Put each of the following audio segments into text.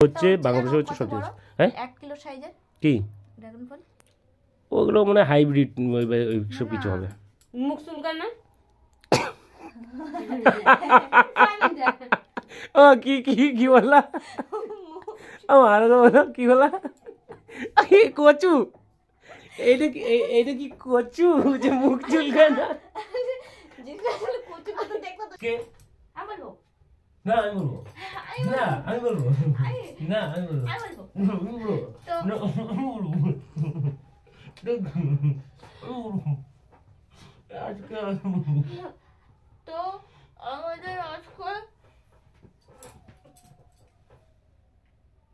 হচ্ছে বাংলাদেশে হচ্ছে সবচেয়ে বেশি। হ্যাঁ 1 কিলো সাইজের কি ড্রাগন ফল ওগুলো মানে হাইব্রিড ওই সব কিছু হবে। মুখ চুলকান না ও কি কি কি বললা আমার বলো কি বললা কচু এইটা কি এইটা কি কচু যে মুখ চুলকায় না যেটা আসলে কচু কত দেখো তো কে আমি বলবো না আমি বলবো না আমি বলবো না আমি বলবো আমি বলবো তো আমাদের আজকে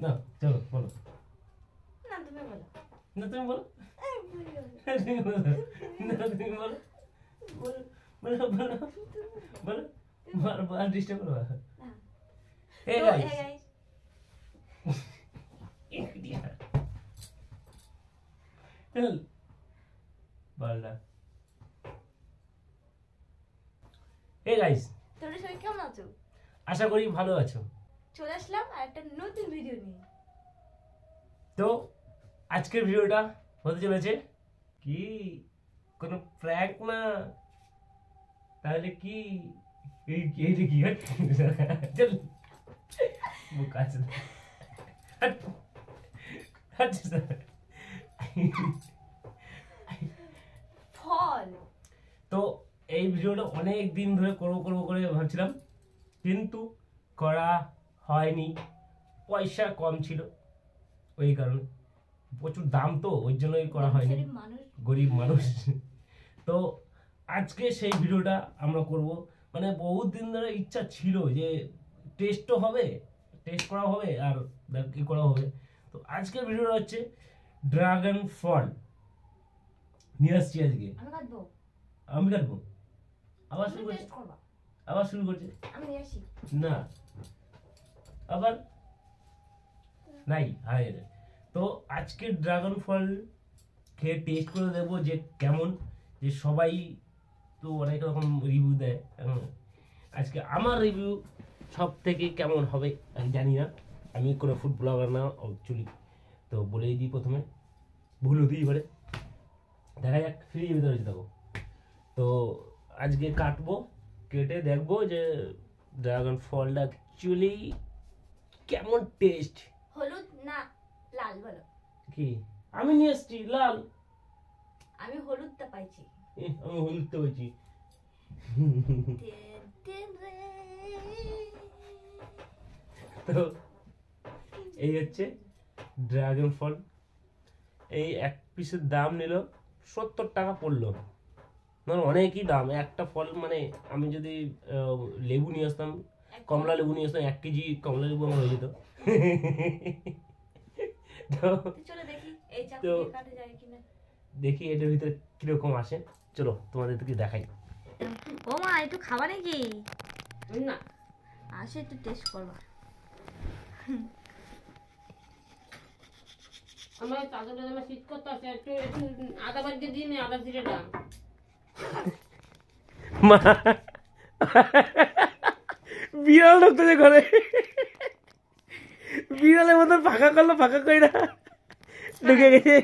না চলো বলো না তুমি বলো না তুমি বলো তুমি বলো না তুমি বলো বলো বলো বলো বলো বারবার ডিস্টার্ব করো এই গাইস চল বললা এই গাইস তোমরা সবাই কেমন আছো? আশা করি ভালো আছো। চলে আসলাম আর একটা নতুন ভিডিও নিয়ে। তো আজকের ভিডিওটা হতে চলেছে কি কোনো প্র্যাঙ্ক না তাহলে কি এইটা কি চল মুখ আছে ফল তো এই ভিডিওটা অনেক দিন ধরে করবো করবো করে ভাবছিলাম কিন্তু করা হয়নি, পয়সা কম ছিল ওই কারণে, প্রচুর দাম তো ওই জন্যই করা হয়নি, গরিব মানুষ। তো আজকে সেই ভিডিওটা আমরা করব, মানে বহুত দিন ধরে ইচ্ছা ছিল যে টেস্টও হবে, টেস্ট করা হবে আর কি করা হবে। তো আজকের ভিডিওটা হচ্ছে ড্রাগন ফল নিয়ে আসছি আজকে। আমি কাটবো আবার শুরু করছি, আবার শুরু করছি আমি নিয়ে আসি না আবার নাই হারিয়ে যায়। তো আজকে ড্রাগন ফল খেয়ে টেস্ট করে দেবো যে কেমন, যে সবাই তো অনেক রকম রিভিউ দেয়, আজকে আমার রিভিউ সব থেকে কেমন হবে আমি জানি না, আমি কোনো ফুড ব্লগার না অ্যাকচুয়ালি। তো বলেই দিই প্রথমে, ভুল হতেই পারে, দেখা যাক ফ্রিজের ভিতরে দেখো। তো আজকে কাটবো, কেটে দেখবো যে ড্রাগন ফলটা অ্যাকচুয়ালি কেমন টেস্ট। হলুদ না লাল বলো? কি আমি নিয়ে এসছি লাল, আমি হলুদটা পাইছি। আমি হলুদটা পাইছি। তো এই হচ্ছে ড্রাগন ফল, এই এক পিসের দাম নিল 70 টাকা পড়লো, মানে অনেকই দাম একটা ফল। মানে আমি যদি লেবু নিয়ে আসতাম, কমলা লেবু নিয়ে আসতাম, 1 কেজি কমলা লেবু আমার হয়ে যেত। দেখি এটার ভিতরে কিরকম আসে, চলো তোমাদের কি দেখাই। ও মা একটু খাবা নাকি? না আসে একটু টেস্ট করবা। আমার চাদরটা আমার শীত করতে আছে, একটু একটু আদা বাড়িতে দিই না, আদা জিরেটা বিড়াল ঢুকতেছে ঘরে, বিড়ালের মতন ফাঁকা করলো, ফাঁকা করে না ঢুকে গেছে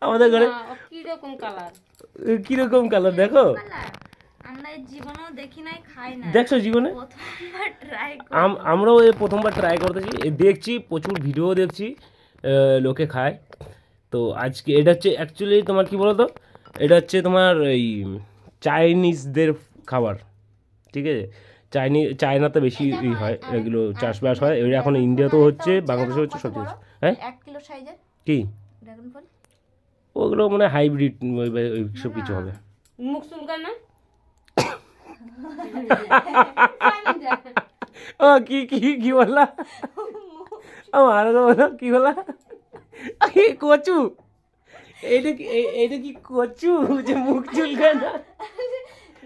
আমাদের ঘরে। কিরকম কালার, কিরকম কালার দেখো, আমরা জীবনেও দেখি নাই, খাই না। দেখছো জীবনে প্রথমবার ট্রাই আমরাও এই প্রথমবার ট্রাই করতেছি, দেখছি প্রচুর ভিডিও দেখছি লোকে খায়। তো আজকে এটা হচ্ছে অ্যাকচুয়ালি তোমার কি বলো তো, এটা হচ্ছে তোমার এই চাইনিজদের খাবার, ঠিক আছে? চায়নাতে বেশি হয় এগুলো চাষবাস হয়, এগুলো এখন ইন্ডিয়াতেও হচ্ছে, বাংলাদেশে হচ্ছে সবচেয়ে বেশি। হ্যাঁ 1 কিলো সাইজের কি ড্রাগন ফল ওগুলো মানে হাইব্রিড ওই সব কিছু হবে। মুখ চুলকান না ও কি কি কি বললা আমার বলো কি বললা কচু এইটা কি এইটা কি কচু যে মুখ চুলকায় না?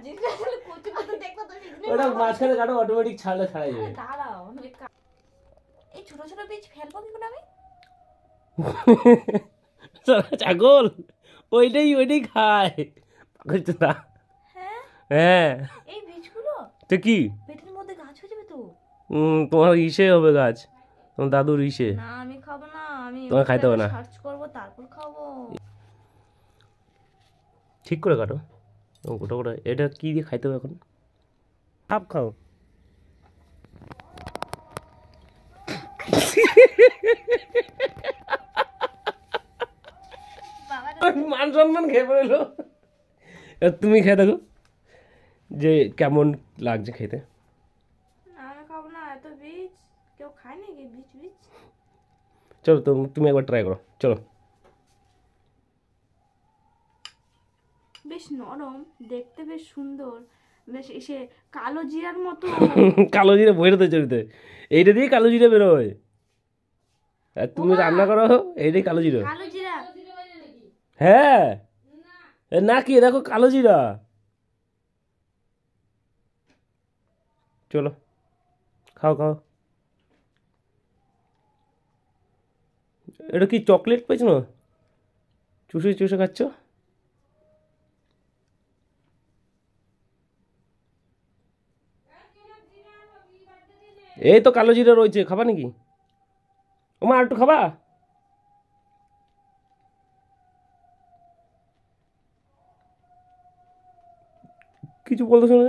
যেটা আসলে কচু কত দেখো তো ওটা মাঝখানে কাটো, অটোমেটিক ছাড়া ছাড়াই যাবে। দাঁড়াও এই ছোট ছোট বীজ ফেলবো কি করে আমি? ছাগল ওইটাই খায় পাগল না। হ্যাঁ হ্যাঁ এই বীজগুলো তো কি পেটের মধ্যে গাছ হয়ে যাবে তো। তোমার ইসে হবে গাছ, তোমার দাদুর ইসে। না আমি খাবো না, আমি তোমার খাইতে হবে না। সার্চ করব তারপর খাবো। ঠিক করে কাটো, গোটা গোটা। এটা কি দিয়ে খাইতে হবে এখন? হাফ খাও। মান সম্মান খেয়ে পড়লো। তুমি খেয়ে দেখো যে কেমন লাগছে খেতে। না আমি খাবো না, এত বীজ কেউ খায় নাকি? বীজ বীজ চলো তো, তুমি একবার ট্রাই করো, চলো। বেশ নরম, দেখতে বেশ সুন্দর, বেশ এসে কালো জিরার মতো। কালো জিরে বইরে চরিতে, এইটা দিয়ে কালো জিরে বেরোয়। আর তুমি রান্না করো এইটাই কালো জিরে। কালো জিরা হ্যাঁ, না কি দেখো কালো জিরা। চলো খাও খাও। এটা কি চকলেট পেয়েছ না? চুষে চুষে খাচ্ছ? এই তো কালো জিরা রয়েছে, খাবা নাকি? ওমা আর একটু খাবা? কিছু বলতে শোনা।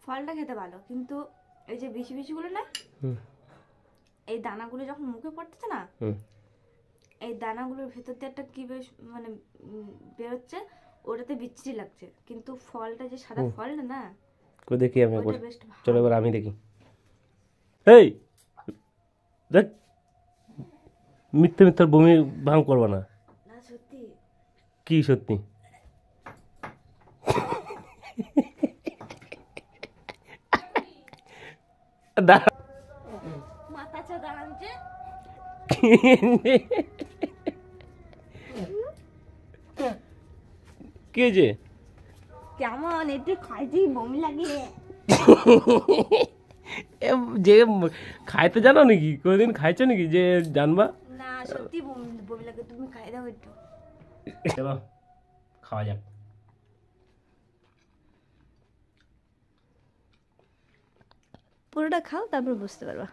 ফলটা খেতে ভালো, কিন্তু এই যে বিচি বিচিগুলো না, এই দানাগুলো যখন মুখে পড়তেছে না, এই দানাগুলোর ভেতর দিয়ে একটা কি বেশ মানে বেরোচ্ছে, ওটাতে বিচ্ছিরি লাগছে। কিন্তু ফলটা যে সাদা ফলটা না, কই দেখি আমি একবার। ওটা বেশ ভালো। চলো এবার আমি দেখি। এই দেখ, মিথ্যে মিথ্যার বমি ভাঙ করবা না। না সত্যি কি সত্যি? মাথা চাঁদা আনছে। কে যে কেমন একটু খাইছি বমি লাগে। যে খাইতে জানো নাকি? কোনোদিন খাইছো নাকি যে জানবা? না সত্যি বমি বমি লাগে, তুমি খাই দাও একটু। চলো খাওয়া যাক। পুরোটা খাও, তারপর বুঝতে পারবা।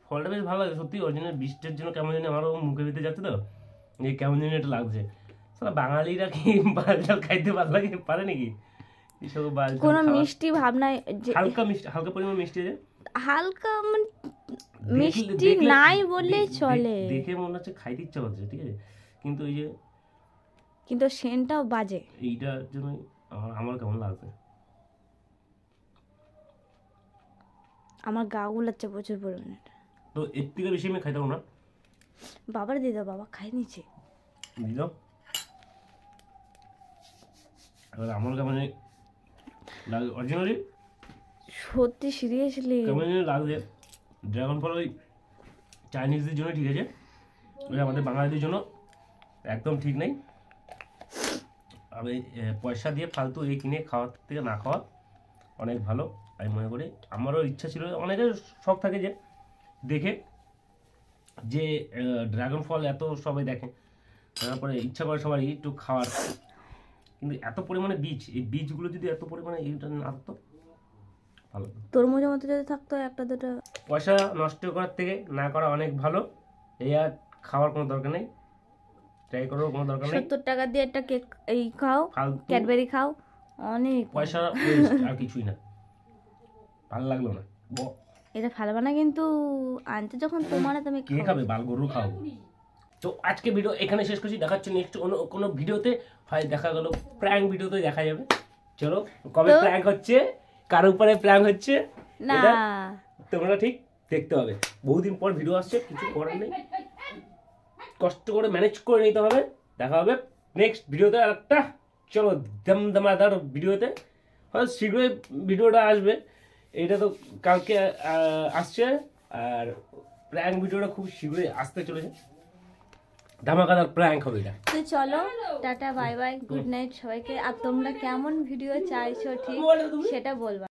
ফলটা বেশ ভালো লাগে সত্যি। অরিজিনাল বৃষ্টির জন্য কেমন জানি আমারও মুখে ভিতরে যাচ্ছে তো, যে কেমন জানি এটা লাগছে। সারা বাঙালিরা কি বাল ঝাল খাইতে ভালো লাগে পারে নাকি? এইসব বাল ঝাল কোনো খাওয়া। মিষ্টি ভাবনায় যে হালকা মিষ্টি, হালকা পরিমাণ মিষ্টি আছে। হালকা মানে মিষ্টি নাই বললেই চলে, দেখে মনে হচ্ছে খাইতে ইচ্ছা করছে, ঠিক আছে, কিন্তু এই যে কিন্তু সেন্টটাও বাজে। এইটার জন্য আমার কেমন লাগছে। আমার গা গুলাচ্ছে প্রচুর পরিমাণে। তো এর থেকে বেশি আমি খাইতে পারবো না। বাবার দিয়ে দাও, বাবা খাই নিচ্ছে। দিল এবার আমার কেমন জানি লাগে অরিজিনালি, সত্যি সিরিয়াসলি কেমন জানি লাগছে। ড্রাগন ফল ওই চাইনিজদের জন্য ঠিক আছে, ওই আমাদের বাঙালিদের জন্য একদম ঠিক নেই। আমি পয়সা দিয়ে ফালতু এই কিনে খাওয়ার থেকে না খাওয়া অনেক ভালো আমি মনে করি। আমারও ইচ্ছা ছিল, অনেকের শখ থাকে যে দেখে যে ড্রাগন ফল এত সবাই দেখে, তারপরে ইচ্ছা করে সবাই একটু খাওয়ার, কিন্তু এত পরিমাণে বীজ, এই বীজগুলো যদি এত পরিমাণে এইটা না থাকতো ভালো হতো। তরমুজের মতো যদি থাকতো একটা দুটো। পয়সা নষ্ট করার থেকে না করা অনেক ভালো। এই আর খাওয়ার কোনো দরকার নেই, ট্রাই করার কোনো দরকার নেই। 70 টাকা দিয়ে একটা কেক এই খাও, ফালতু ক্যাডবেরি খাও, অনেক পয়সা waste, আর কিছুই না। ভালো লাগলো না। এটা ফেলবা না, কিন্তু আনতে যখন তোমার তুমি কে খাবে? বাল গরু খাও। তো আজকে ভিডিও এখানে শেষ করছি, দেখাচ্ছি নেক্সট কোনো ভিডিওতে, হয় দেখা গেল প্র্যাঙ্ক ভিডিওতে দেখা যাবে। চলো কবে প্র্যাঙ্ক হচ্ছে, কার উপরে প্র্যাঙ্ক হচ্ছে না, এটা তোমরা ঠিক দেখতে হবে। বহুদিন পর ভিডিও আসছে, কিছু করার নেই, কষ্ট করে ম্যানেজ করে নিতে হবে। দেখা হবে নেক্সট ভিডিওতে আরেকটা। চলো দমদমাদার ভিডিওতে, হয়তো শীঘ্রই ভিডিওটা আসবে। এইটা তো কালকে আসছে, আর প্র্যাঙ্ক ভিডিওটা খুব শীঘ্রই আসতে চলেছে। ধামাকাদার প্র্যাঙ্ক হবে এটা। তো চলো tata bye bye, good night সবাইকে। আর তোমরা কেমন ভিডিও চাইছো ঠিক সেটা বলবা।